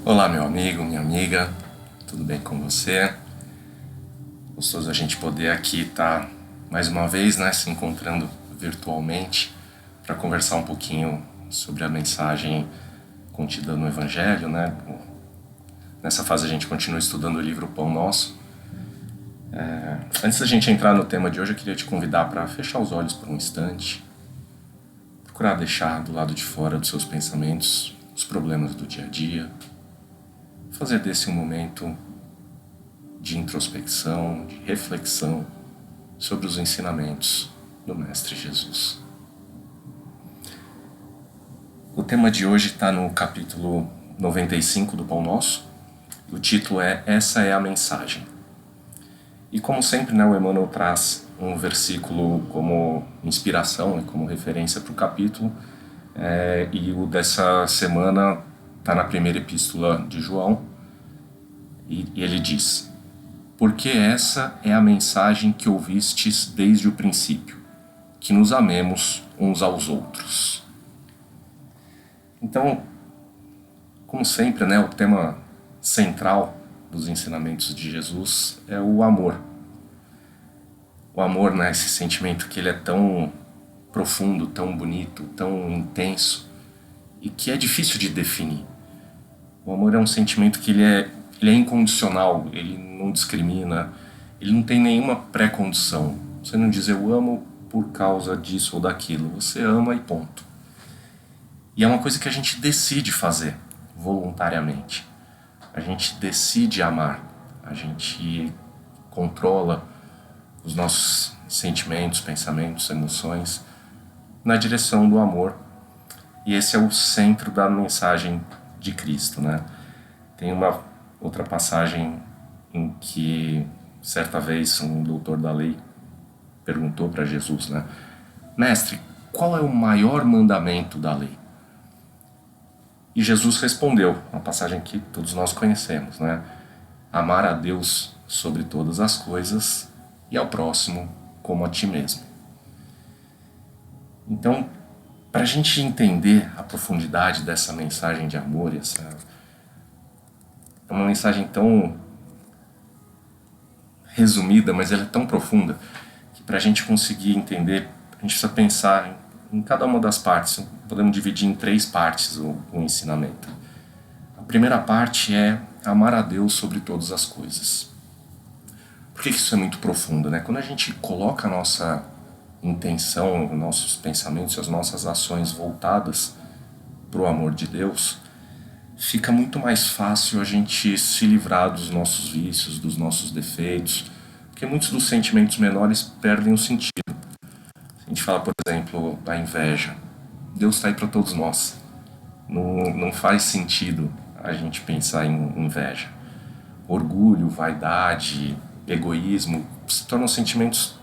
Olá, meu amigo, minha amiga, tudo bem com você? Gostoso a gente poder aqui estar mais uma vez, se encontrando virtualmente para conversar um pouquinho sobre a mensagem contida no Evangelho, Nessa fase a gente continua estudando o livro Pão Nosso. Antes da gente entrar no tema de hoje, eu queria te convidar para fechar os olhos por um instante, procurar deixar do lado de fora dos seus pensamentos os problemas do dia a dia, fazer desse um momento de introspecção, de reflexão sobre os ensinamentos do Mestre Jesus. O tema de hoje está no capítulo 95 do Pão Nosso. O título é Essa é a Mensagem. E como sempre, o Emmanuel traz um versículo como inspiração e como referência para o capítulo. E o dessa semana está na primeira epístola de João. E ele diz: porque essa é a mensagem que ouvistes desde o princípio, que nos amemos uns aos outros. Então, como sempre, o tema central dos ensinamentos de Jesus é o amor. O amor, esse sentimento que ele é tão profundo, tão bonito, tão intenso e que é difícil de definir. O amor é um sentimento que ele é incondicional, ele não discrimina, ele não tem nenhuma pré-condição. Você não diz eu amo por causa disso ou daquilo, você ama e ponto. E é uma coisa que a gente decide fazer voluntariamente. A gente decide amar, a gente controla os nossos sentimentos, pensamentos, emoções na direção do amor. E esse é o centro da mensagem de Cristo, Tem uma outra passagem em que, certa vez, um doutor da lei perguntou para Jesus, Mestre, qual é o maior mandamento da lei? E Jesus respondeu, uma passagem que todos nós conhecemos, Amar a Deus sobre todas as coisas e ao próximo como a ti mesmo. Então, para a gente entender a profundidade dessa mensagem de amor, é uma mensagem tão resumida, mas ela é tão profunda, que para a gente conseguir entender, a gente precisa pensar em cada uma das partes. Podemos dividir em 3 partes o ensinamento. A primeira parte é amar a Deus sobre todas as coisas. Por que isso é muito profundo? Quando a gente coloca a nossa intenção, os nossos pensamentos e as nossas ações voltadas para o amor de Deus, fica muito mais fácil a gente se livrar dos nossos vícios, dos nossos defeitos, porque muitos dos sentimentos menores perdem o sentido. A gente fala, por exemplo, da inveja. Deus está aí para todos nós. Não faz sentido a gente pensar em inveja. Orgulho, vaidade, egoísmo se tornam sentimentos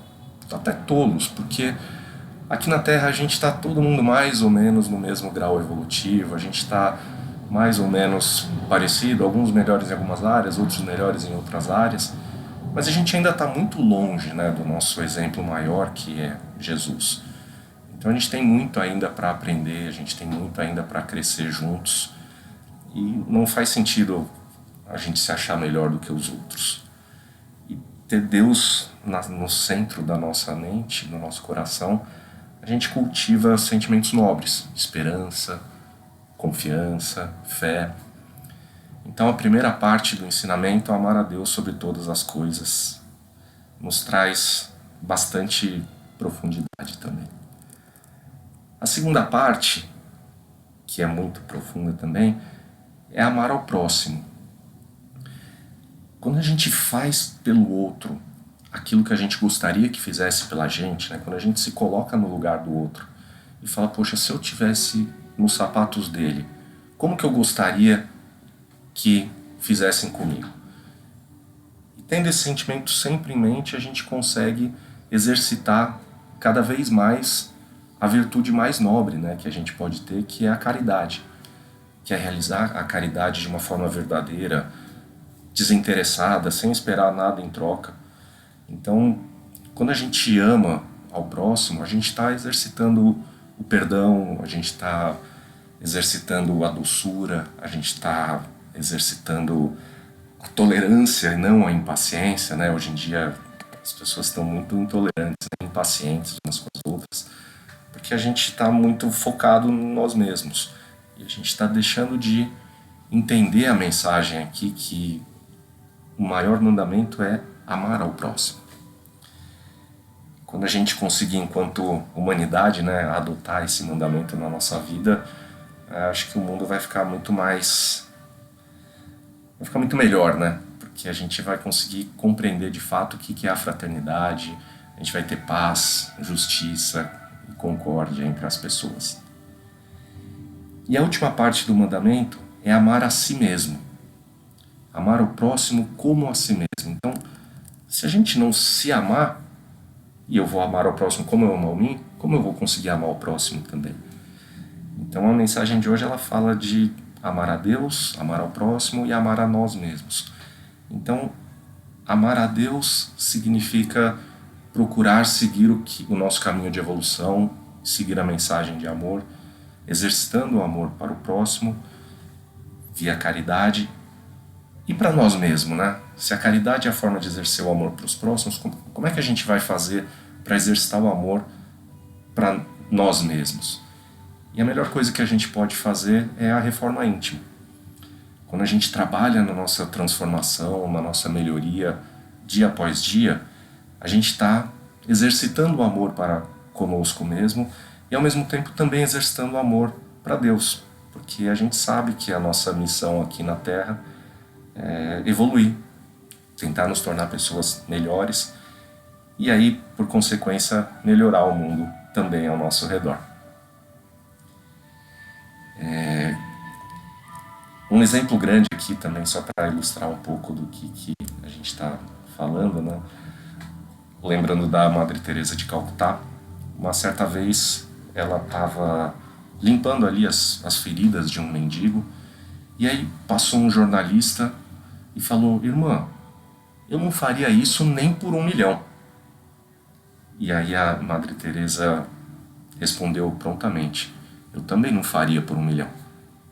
até tolos, porque aqui na Terra a gente está todo mundo mais ou menos no mesmo grau evolutivo, a gente está mais ou menos parecido, alguns melhores em algumas áreas, outros melhores em outras áreas, mas a gente ainda está muito longe do nosso exemplo maior, que é Jesus. Então a gente tem muito ainda para aprender, a gente tem muito ainda para crescer juntos, e não faz sentido a gente se achar melhor do que os outros. E ter Deus no centro da nossa mente, no nosso coração, a gente cultiva sentimentos nobres, esperança, confiança, fé. Então a primeira parte do ensinamento, amar a Deus sobre todas as coisas, nos traz bastante profundidade também. A segunda parte, que é muito profunda também, é amar ao próximo. Quando a gente faz pelo outro aquilo que a gente gostaria que fizesse pela gente, quando a gente se coloca no lugar do outro e fala, poxa, se eu tivesse nos sapatos dele, como que eu gostaria que fizessem comigo? E tendo esse sentimento sempre em mente, a gente consegue exercitar cada vez mais a virtude mais nobre que a gente pode ter, que é a caridade, que é realizar a caridade de uma forma verdadeira, desinteressada, sem esperar nada em troca. Então, quando a gente ama ao próximo, a gente está exercitando o perdão, a gente está exercitando a doçura, a gente está exercitando a tolerância e não a impaciência, né? Hoje em dia as pessoas estão muito intolerantes, impacientes umas com as outras, porque a gente está muito focado em nós mesmos. E a gente está deixando de entender a mensagem aqui que o maior mandamento é amar ao próximo. Quando a gente conseguir, enquanto humanidade, né, adotar esse mandamento na nossa vida, acho que o mundo vai ficar muito melhor, né? Porque a gente vai conseguir compreender de fato o que é a fraternidade, a gente vai ter paz, justiça e concórdia entre as pessoas. E a última parte do mandamento é amar a si mesmo. Amar o próximo como a si mesmo. Então, se a gente não se amar, e eu vou amar ao próximo como eu amo a mim, como eu vou conseguir amar o próximo também? Então a mensagem de hoje ela fala de amar a Deus, amar ao próximo e amar a nós mesmos. Então, amar a Deus significa procurar seguir o nosso caminho de evolução, seguir a mensagem de amor, exercitando o amor para o próximo, via caridade e para nós mesmos, né? Se a caridade é a forma de exercer o amor para os próximos, como é que a gente vai fazer para exercitar o amor para nós mesmos? E a melhor coisa que a gente pode fazer é a reforma íntima. Quando a gente trabalha na nossa transformação, na nossa melhoria, dia após dia, a gente está exercitando o amor para conosco mesmo e ao mesmo tempo também exercitando o amor para Deus, porque a gente sabe que a nossa missão aqui na Terra é evoluir, tentar nos tornar pessoas melhores e aí, por consequência, melhorar o mundo também ao nosso redor. Um exemplo grande aqui também, só para ilustrar um pouco do que a gente está falando, né? Lembrando da Madre Teresa de Calcutá, uma certa vez ela estava limpando ali as feridas de um mendigo e aí passou um jornalista e falou: irmã, eu não faria isso nem por 1 milhão. E aí a Madre Teresa respondeu prontamente: eu também não faria por 1 milhão.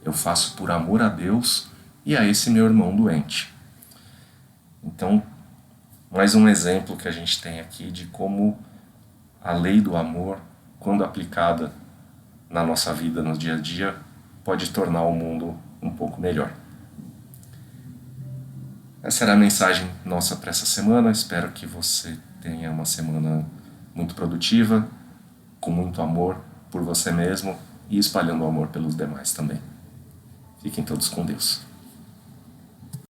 Eu faço por amor a Deus e a esse meu irmão doente. Então, mais um exemplo que a gente tem aqui de como a lei do amor, quando aplicada na nossa vida, no dia a dia, pode tornar o mundo um pouco melhor. Essa era a mensagem nossa para essa semana. Espero que você tenha uma semana muito produtiva, com muito amor por você mesmo e espalhando o amor pelos demais também. Fiquem todos com Deus.